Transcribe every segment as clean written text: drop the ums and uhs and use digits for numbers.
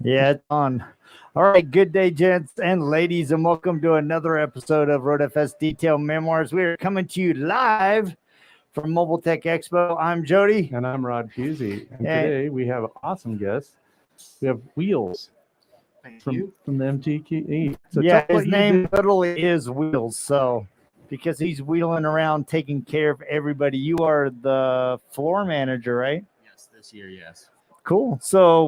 Yeah, it's on. All right, good day, gents and ladies, and welcome to another episode of RoadFS Detail Memoirs. We are coming to you live from Mobile Tech Expo. I'm Jody. And I'm Rod Puzey. And And- today we have an awesome guest. We have Wheels from the MTE. So yeah, tell his what you name do. literally is Wheels. So, because he's wheeling around taking care of everybody, you are the floor manager, right? Yes, this year, yes. Cool. So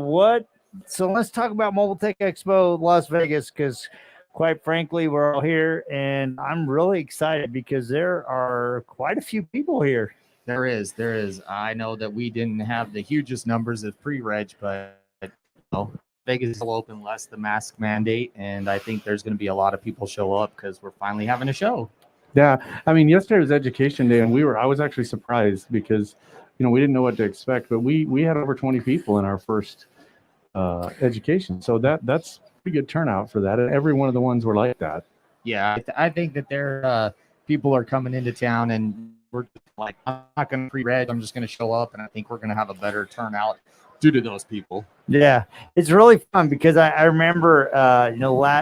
let's talk about Mobile Tech Expo Las Vegas because, quite frankly, we're all here, and I'm really excited because there are quite a few people here. There is. I know that we didn't have the hugest numbers of pre-reg, but Vegas will open less the mask mandate, and I think there's going to be a lot of people show up because we're finally having a show. Yeah, I mean, yesterday was Education Day, and I was actually surprised because, we didn't know what to expect, but we had over 20 people in our first education, so that's pretty good turnout for that, and every one of the ones were like that. Yeah, I think that people are coming into town, and we're like, I'm not going to pre-reg, I'm just going to show up, and I think we're going to have a better turnout due to those people. Yeah, it's really fun because I remember,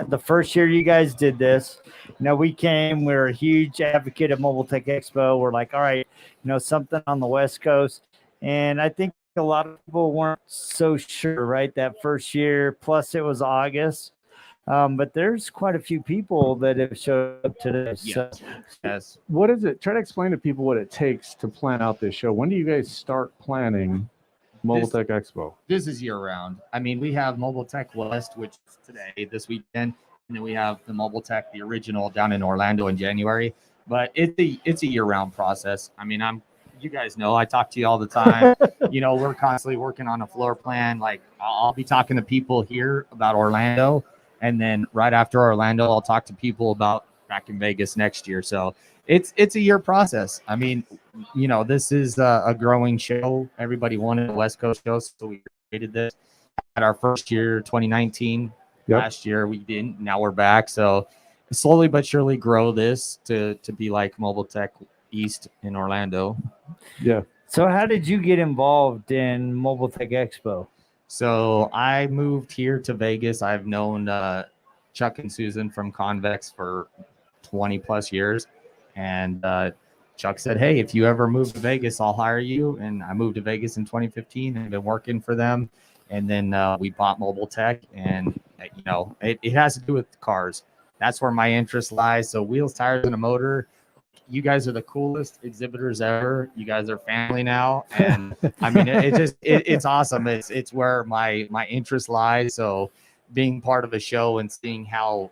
the first year you guys did this, we came, we were a huge advocate of Mobile Tech Expo. We're like, all right, something on the West Coast. And I think a lot of people weren't so sure, right, that first year. Plus, it was August. But there's quite a few people that have showed up today. Yes. What is it? Try to explain to people what it takes to plan out this show. When do you guys start planning Mobile Tech Expo? This is year round. I mean, we have Mobile Tech West, which is today, this weekend, and then we have the Mobile Tech, the original, down in Orlando in January. But it's a year round process. I mean, you guys know I talk to you all the time. We're constantly working on a floor plan. Like I'll be talking to people here about Orlando, and then right after Orlando, I'll talk to people about back in Vegas next year. So it's a year process. I mean, this is a growing show. Everybody wanted a West Coast show, so we created this. At our first year, 2019. Yep. Last year we didn't. Now we're back. So slowly but surely grow this to be like Mobile Tech East in Orlando. Yeah. So how did you get involved in Mobile Tech Expo? So I moved here to Vegas. I've known Chuck and Susan from Convex for 20 plus years. And Chuck said, hey, if you ever move to Vegas, I'll hire you. And I moved to Vegas in 2015 and I've been working for them. And then we bought Mobile Tech, and it has to do with cars. That's where my interest lies. So wheels, tires, and a motor. You guys are the coolest exhibitors ever. You guys are family now, and I mean, it's awesome. It's where my interest lies. So being part of a show and seeing how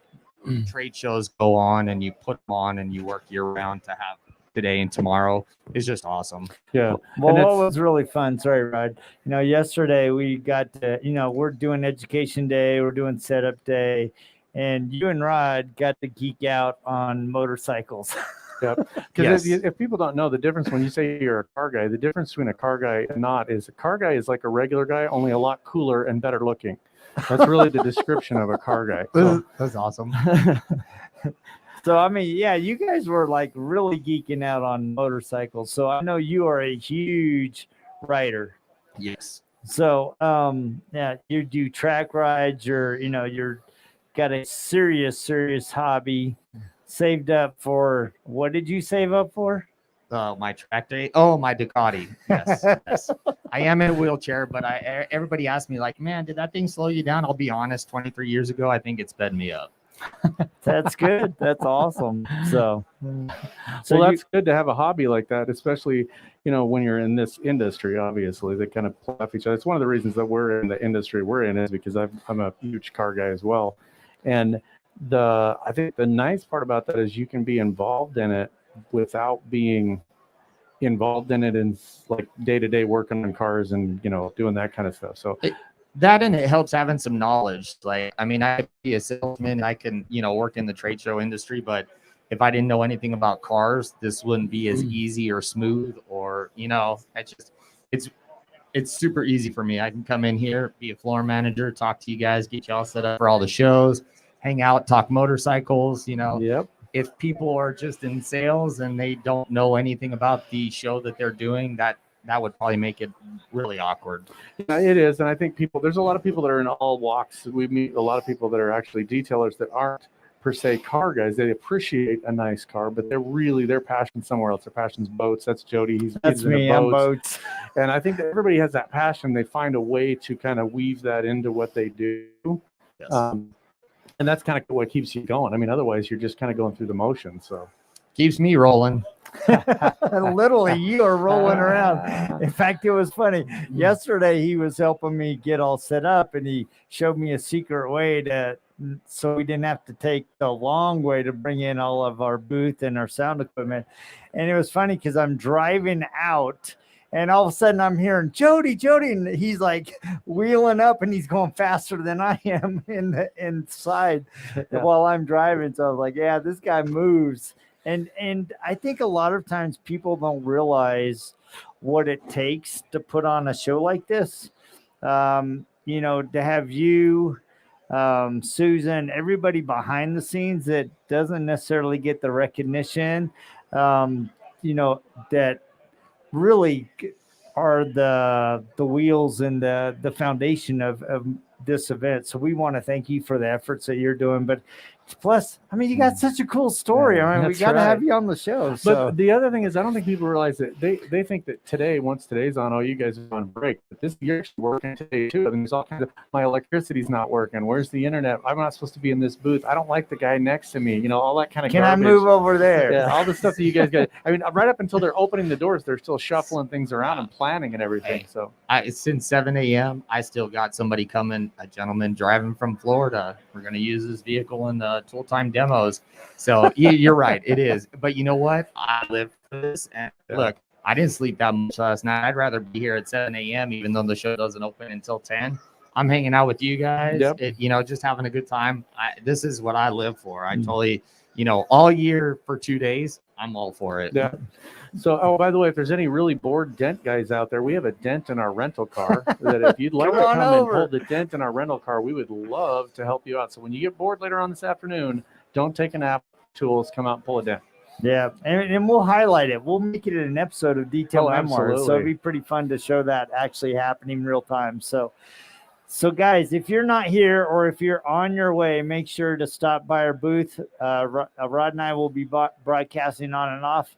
trade shows go on, and you put them on, and you work year round to have today and tomorrow is just awesome. Yeah. Well, what was really fun, sorry, Rod, yesterday we got to, we're doing education day, we're doing setup day, and you and Rod got to geek out on motorcycles. Yep. Because if people don't know the difference, when you say you're a car guy, the difference between a car guy and not is a car guy is like a regular guy, only a lot cooler and better looking. That's really the description of a car guy. So. That's awesome. So, I mean, yeah, you guys were like really geeking out on motorcycles. So I know you are a huge rider. Yes. So, yeah, you do track rides. You're got a serious hobby. Saved up for, what did you save up for? My track day. Oh, my Ducati. Yes. I am in a wheelchair, but everybody asks me like, man, did that thing slow you down? I'll be honest, 23 years ago, I think it sped me up. That's good. That's awesome. So that's good to have a hobby like that, especially, when you're in this industry, obviously they kind of play off each other. It's one of the reasons that we're in the industry we're in is because I'm a huge car guy as well. And I think the nice part about that is you can be involved in it without being involved in it in like day-to-day working on cars and, doing that kind of stuff. So that, and it helps having some knowledge. Like, I mean, I could be a salesman, I can, work in the trade show industry, but if I didn't know anything about cars, this wouldn't be as easy or smooth or, it's super easy for me. I can come in here, be a floor manager, talk to you guys, get you all set up for all the shows, hang out, talk motorcycles, Yep. If people are just in sales and they don't know anything about the show that they're doing, that that would probably make it really awkward. Yeah, it is. And I think there's a lot of people that are in all walks. We meet a lot of people that are actually detailers that aren't per se car guys. They appreciate a nice car, but their passion somewhere else. Their passion's boats. That's Jody. That's me. I'm boats. And I think that everybody has that passion. They find a way to kind of weave that into what they do. Yes. And that's kind of what keeps you going. I mean, otherwise you're just kind of going through the motions. So keeps me rolling. Literally, you are rolling around. In fact, it was funny. Yesterday, he was helping me get all set up, and he showed me a secret way so we didn't have to take the long way to bring in all of our booth and our sound equipment. And it was funny because I'm driving out, and all of a sudden I'm hearing Jody, and he's like wheeling up, and he's going faster than I am inside while I'm driving. So I was like, yeah, this guy moves. And I think a lot of times people don't realize what it takes to put on a show like this. To have you, Susan, everybody behind the scenes that doesn't necessarily get the recognition, that really are the wheels and the foundation of this event. So we want to thank you for the efforts that you're doing. But plus, I mean, you got such a cool story. I mean, we got to have you on the show. But the other thing is, I don't think people realize that they think that once today's on, oh, you guys are on break. But you're actually working today too. I mean, there's all kinds of, my electricity's not working. Where's the internet? I'm not supposed to be in this booth. I don't like the guy next to me. All that kind of Can garbage. I move over there? Yeah, all the stuff that you guys got. I mean, right up until they're opening the doors, they're still shuffling things around and planning and everything. So since 7 a.m., I still got somebody coming, a gentleman driving from Florida. We're going to use his vehicle in the tool time demos. So you're right, it is. But you know what? I live for this. And look, I didn't sleep that much last night. I'd rather be here at 7 a.m., even though the show doesn't open until 10. I'm hanging out with you guys, just having a good time. This is what I live for. I totally, all year for 2 days, I'm all for it. Yeah. So, by the way, if there's any really bored dent guys out there, we have a dent in our rental car that if you'd like to come and hold the dent in our rental car, we would love to help you out. So when you get bored later on this afternoon, don't take a nap. Tools, come out and pull it down. Yeah, and we'll highlight it. We'll make it an episode of Detail Memoirs. So it'd be pretty fun to show that actually happening real time. So guys, if you're not here or if you're on your way, make sure to stop by our booth. Rod and I will be broadcasting on and off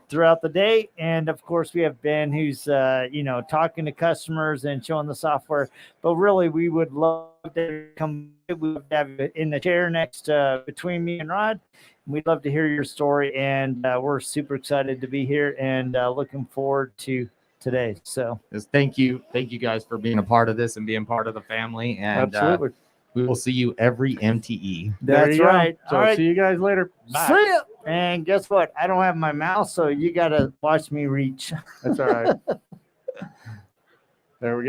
throughout the day. And of course, we have Ben who's, talking to customers and showing the software. But really, we would love to come. We'd love to have you in the chair next between me and Rod. We'd love to hear your story. And we're super excited to be here and looking forward to today. So thank you guys for being a part of this and being part of the family. And absolutely, we will see you every MTE. That's right. So see you guys later. Bye. See ya. And guess what? I don't have my mouse, so you got to watch me reach. That's all right. There we go.